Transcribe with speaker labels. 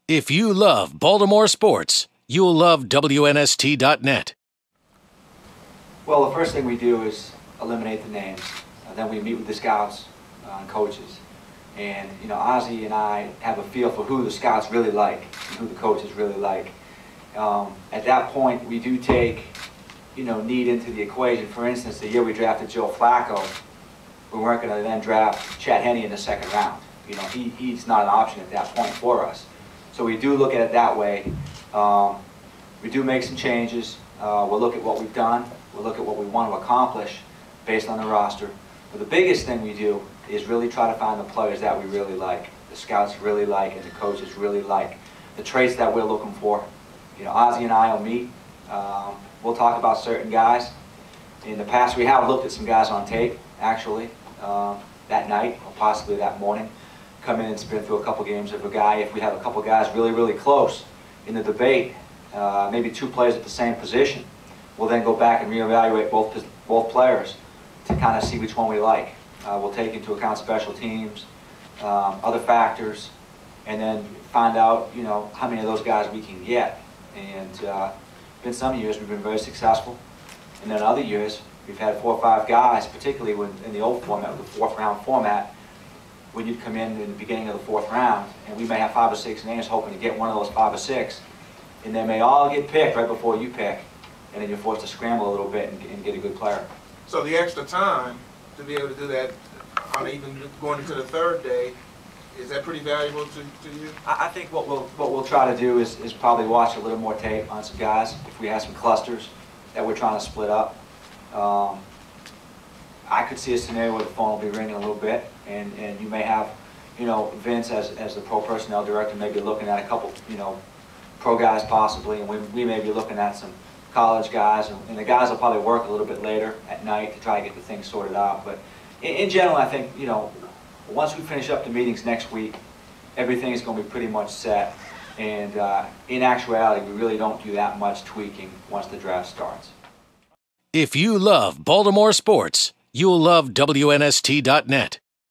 Speaker 1: If you love Baltimore sports, you'll love WNST.net.
Speaker 2: Well, the first thing we do is eliminate the names. Then we meet with the scouts and coaches. And, Ozzie and I have a feel for who the scouts really like and who the coaches really like. At that point, we do take, need into the equation. For instance, the year we drafted Joe Flacco, we weren't going to then draft Chad Henne in the second round. He's not an option at that point for us. So we do look at it that way. We do make some changes. We'll look at what we've done. We'll look at what we want to accomplish based on the roster. But the biggest thing we do is really try to find the players that we really like, the scouts really like, and the coaches really like, the traits that we're looking for. Ozzie and I will meet. We'll talk about certain guys. In the past, we have looked at some guys on tape, actually, that night or possibly that morning. Come in and spin through a couple games of a guy. If we have a couple guys really, really close in the debate, maybe two players at the same position, we'll then go back and reevaluate both players to kind of see which one we like. We'll take into account special teams, other factors, and then find out, how many of those guys we can get. And in some years we've been very successful, and then other years we've had 4 or 5 guys, particularly in the old format, the 4th round format, when you'd come in the beginning of the 4th round, and we may have 5 or 6 names hoping to get one of those 5 or 6, and they may all get picked right before you pick, and then you're forced to scramble a little bit and get a good player.
Speaker 3: So the extra time to be able to do that on even going into the 3rd day, is that pretty valuable to you?
Speaker 2: I think what we'll try to do is probably watch a little more tape on some guys if we have some clusters that we're trying to split up. I could see a scenario where the phone will be ringing a little bit, and you may have, Vince as the pro personnel director may be looking at a couple, pro guys possibly, and we may be looking at some college guys, and the guys will probably work a little bit later at night to try to get the things sorted out. But in general, I think, once we finish up the meetings next week, everything is going to be pretty much set. And in actuality, we really don't do that much tweaking once the draft starts.
Speaker 1: If you love Baltimore sports, you'll love WNST.net.